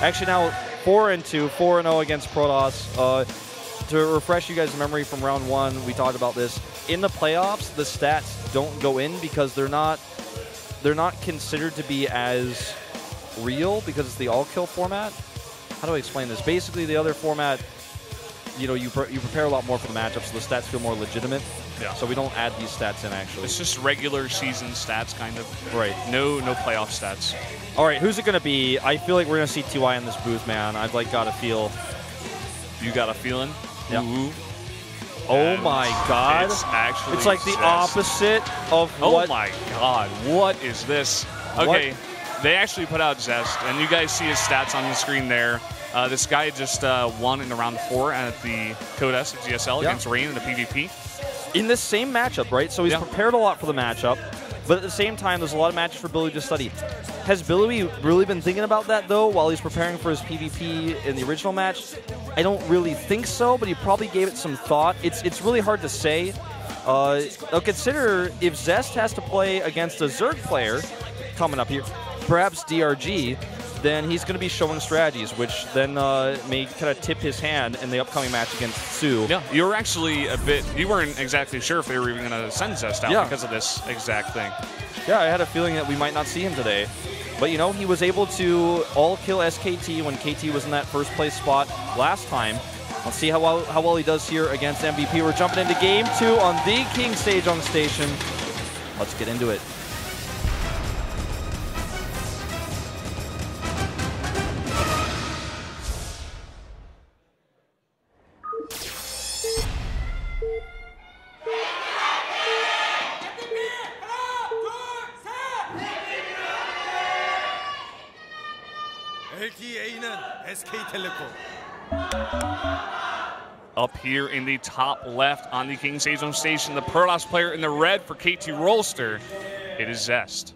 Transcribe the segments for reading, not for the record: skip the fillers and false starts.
Actually, now 4-2, 4-0 against Protoss. To refresh you guys' memory from round 1, we talked about this. In the playoffs, the stats don't go in because they're not considered to be as real because it's the all-kill format. How do I explain this? Basically, the other format, you know, you prepare a lot more for the matchup, so the stats feel more legitimate. Yeah. So we don't add these stats in, actually. It's just regular season stats, kind of. Right. No playoff stats. All right, who's it going to be? I feel like we're going to see TY in this booth, man. I've, like, got a feel. You got a feeling? Yeah. Ooh. Oh, my God. It's like the Zest. opposite of what. Oh, my God. What is this? Okay. What? They actually put out Zest, and you guys see his stats on the screen there. This guy just won in the round 4 at the Code S at GSL against Rain in the PvP. In this same matchup, right? So he's prepared a lot for the matchup, but at the same time, there's a lot of matches for Billowy to study. Has Billowy really been thinking about that, though, while he's preparing for his PvP in the original match? I don't really think so, but he probably gave it some thought. It's really hard to say. Now consider if Zest has to play against a Zerg player coming up here, perhaps DRG, then he's going to be showing strategies, which then may kind of tip his hand in the upcoming match against Su. Yeah, you were actually you weren't exactly sure if they were even going to send Zest out because of this exact thing. Yeah, I had a feeling that we might not see him today. But, you know, he was able to all-kill SKT when KT was in that first-place spot last time. Let's see how well he does here against MVP. We're jumping into Game 2 on the King Sejong station. Let's get into it. Up here in the top left on the King Sejong station, the Protoss player in the red for KT Rolster, it is Zest.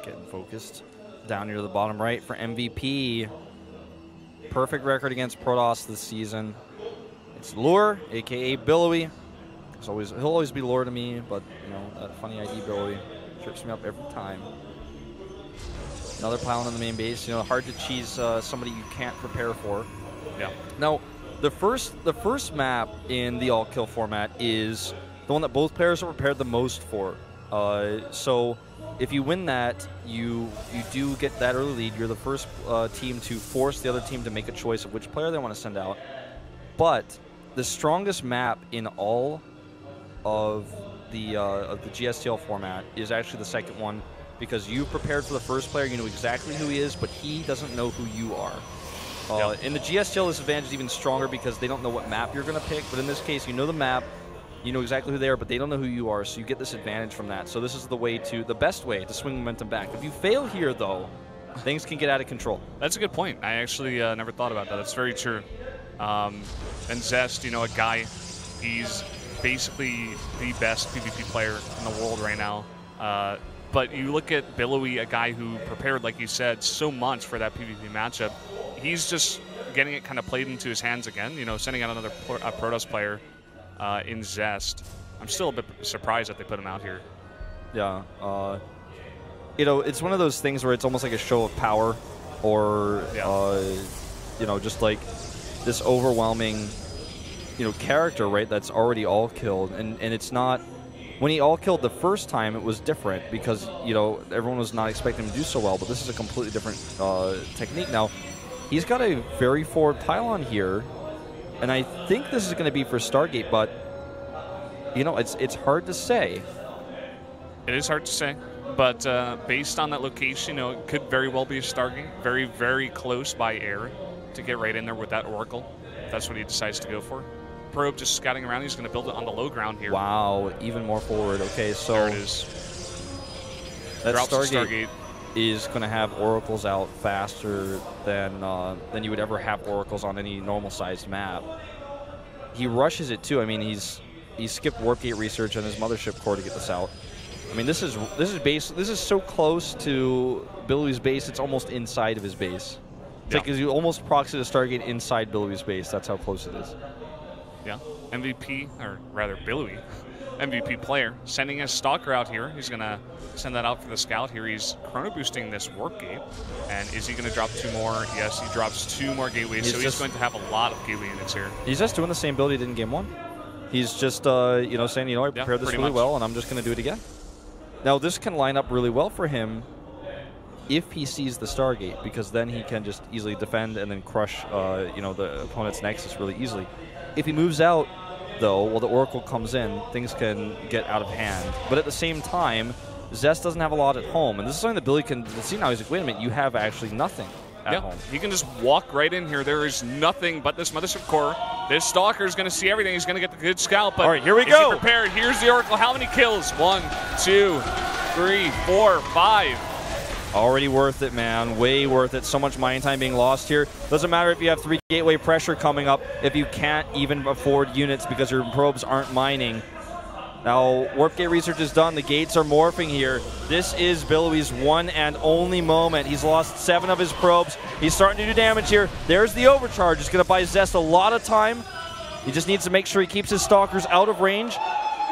Getting focused. Down here to the bottom right for MVP. Perfect record against Protoss this season. It's Lure, a.k.a. Billowy. He'll always be Lure to me, but, you know, that funny ID Billowy trips me up every time. Another pylon in the main base. You know, hard to cheese somebody you can't prepare for. Yeah. Now, the first map in the all-kill format is the one that both players are prepared the most for. So if you win that, you do get that early lead. You're the first team to force the other team to make a choice of which player they want to send out. But the strongest map in all of the GSTL format is actually the second one, because you prepared for the first player, you know exactly who he is, but he doesn't know who you are. In the GSTL, this advantage is even stronger because they don't know what map you're going to pick, but in this case, you know the map, you know exactly who they are, but they don't know who you are, so you get this advantage from that. So this is the best way to swing momentum back. If you fail here, though, things can get out of control. That's a good point. I actually never thought about that. That's very true. And Zest, you know, a guy, he's basically the best PvP player in the world right now. But you look at Billowy, a guy who prepared, like you said, so much for that PvP matchup. He's just getting it kind of played into his hands again, you know, sending out another Protoss player in Zest. I'm still a bit surprised that they put him out here. Yeah. You know, it's one of those things where it's almost like a show of power, or, you know, just like this overwhelming, you know, character, right, that's already all killed. And it's not... When he all-killed the first time, it was different because, you know, everyone was not expecting him to do so well, but this is a completely different technique. Now, he's got a very forward pylon here, and I think this is going to be for Stargate, but, you know, it's hard to say. It is hard to say, but based on that location, you know, it could very well be a Stargate, very, very close by air to get right in there with that Oracle. That's what he decides to go for. Probe just scouting around. He's going to build it on the low ground here. Wow, even more forward. Okay, so there it is. That Stargate is going to have oracles out faster than you would ever have oracles on any normal-sized map. He rushes it too. I mean, he skipped warp gate research on his mothership core to get this out. I mean, this is so close to Billowy's base. It's almost inside of his base. It's like you almost proxy the Stargate inside Billowy's base. That's how close it is. Yeah, MVP, or rather Billowy, MVP player. Sending his Stalker out here. He's going to send that out for the scout here. He's chrono boosting this Warp Gate. And is he going to drop 2 more? Yes, he drops 2 more gateways. So he's going to have a lot of gateway units here. He's just doing the same build he did in game 1. He's just, you know, saying, you know, I prepared this really well, and I'm just going to do it again. Now, this can line up really well for him if he sees the Stargate, because then he can just easily defend and then crush, you know, the opponent's Nexus really easily. If he moves out, though, while the Oracle comes in, things can get out of hand. But at the same time, Zest doesn't have a lot at home, and this is something that Billy can see now. He's like, wait a minute, you have actually nothing at home. He can just walk right in here. There is nothing but this Mothership Core. This Stalker is going to see everything. He's going to get the good scalp. But all right, here we go. Is he prepared? Here's the Oracle. How many kills? 1, 2, 3, 4, 5. Already worth it, man. Way worth it. So much mining time being lost here. Doesn't matter if you have 3 gateway pressure coming up if you can't even afford units because your probes aren't mining. Now, Warp Gate research is done. The gates are morphing here. This is Billowy's one and only moment. He's lost 7 of his probes. He's starting to do damage here. There's the overcharge. It's going to buy Zest a lot of time. He just needs to make sure he keeps his Stalkers out of range.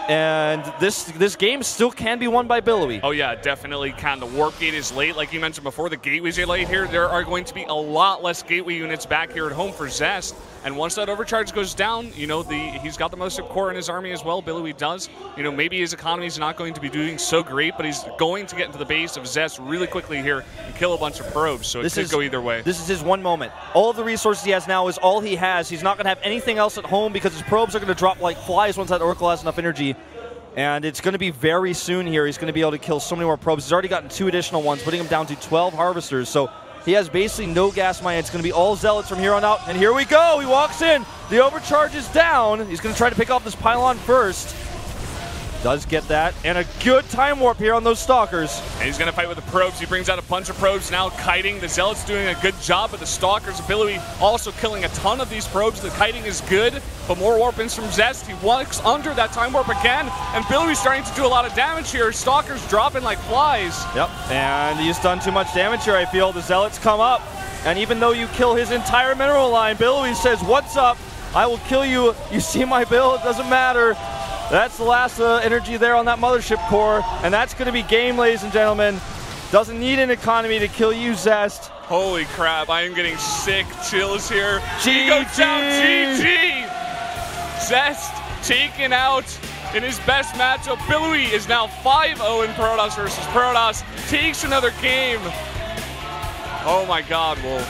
And this game still can be won by Billowy. Oh, yeah, definitely can. The Warp Gate is late. Like you mentioned before, the gateways are late here. There are going to be a lot less gateway units back here at home for Zest. And once that overcharge goes down, you know, he's got the Mothership Core in his army as well. Billowy does. You know, maybe his economy is not going to be doing so great, but he's going to get into the base of Zest really quickly here and kill a bunch of probes. So it could go either way. This is his one moment. All of the resources he has now is all he has. He's not going to have anything else at home because his probes are going to drop like flies once that Oracle has enough energy. And it's going to be very soon here. He's going to be able to kill so many more probes. He's already gotten 2 additional ones, putting him down to 12 harvesters. So he has basically no gas mine. It's going to be all Zealots from here on out. And here we go. He walks in. The overcharge is down. He's going to try to pick off this pylon first. Does get that. And a good time warp here on those Stalkers. And he's going to fight with the probes. He brings out a bunch of probes now kiting. The Zealots doing a good job, but the Stalkers, Billowy also killing a ton of these probes. The kiting is good, but more warp-ins from Zest. He walks under that time warp again, and Billowy's starting to do a lot of damage here. Stalkers dropping like flies. Yep, and he's done too much damage here, I feel. The Zealots come up, and even though you kill his entire mineral line, Billowy says, what's up? I will kill you. You see my build, it doesn't matter. That's the last energy there on that Mothership Core, and that's going to be game, ladies and gentlemen. Doesn't need an economy to kill you, Zest. Holy crap, I am getting sick chills here. He goes down, GG! Zest taken out in his best matchup. Billowy is now 5-0 in Protoss versus Protoss. Takes another game. Oh my God, Wolf.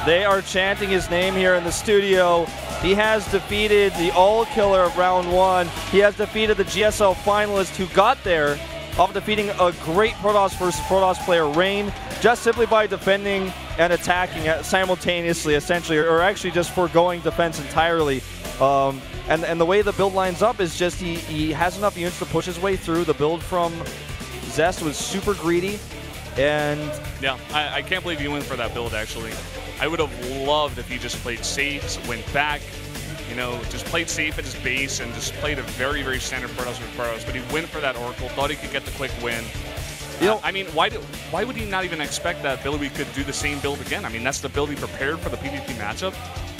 They are chanting his name here in the studio. He has defeated the all-killer of round 1. He has defeated the GSL finalist who got there off defeating a great Protoss versus Protoss player, Rain, just simply by defending and attacking simultaneously, essentially, or actually just foregoing defense entirely. And the way the build lines up is just he has enough units to push his way through. The build from Zest was super greedy. And yeah, I can't believe you went for that build, actually. I would have loved if he just played safe, went back, you know, just played safe at his base and just played a very, very standard Protoss with Protoss. But he went for that Oracle, thought he could get the quick win. You know, I mean, why would he not even expect that Billowy could do the same build again? I mean, that's the build he prepared for the PvP matchup.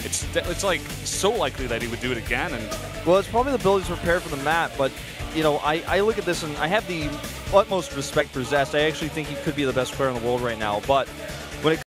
It's like so likely that he would do it again. And well, it's probably the build he's prepared for the map, but you know, I look at this and I have the utmost respect for Zest. I actually think he could be the best player in the world right now, but when it